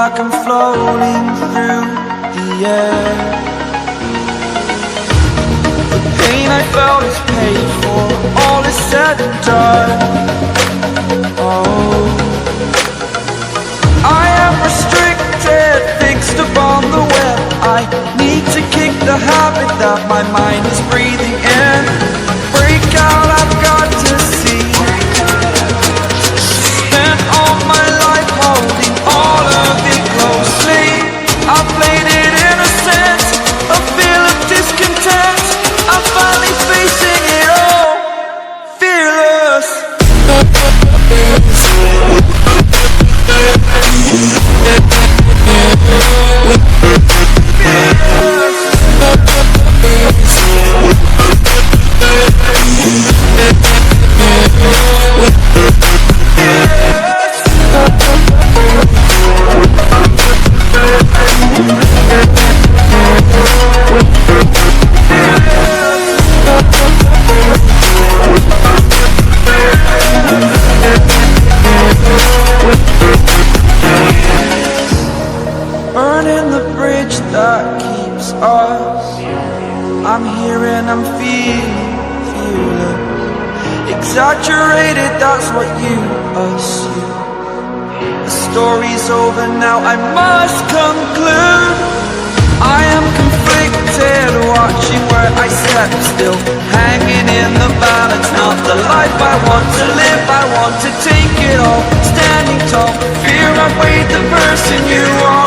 like I'm floating through the air. The pain I felt is paid for, all is said and done. Oh, I am restricted, fixed upon the web. I need to kick the habit that my mind is breathing in. Break out, I've got to see. Spent all my life holding all of it closely. I played it innocent, a feel of discontent. I'm finally facing it all, fearless. Burning the bridge that keeps us. I'm here and I'm feeling fearless. Exaggerated, that's what you assume. The story's over now, I must conclude. I am conflicted, watching where I step still, hanging in the balance. Not the life I want to live, I want to take it all. Standing tall, fear I've weighed the person you are.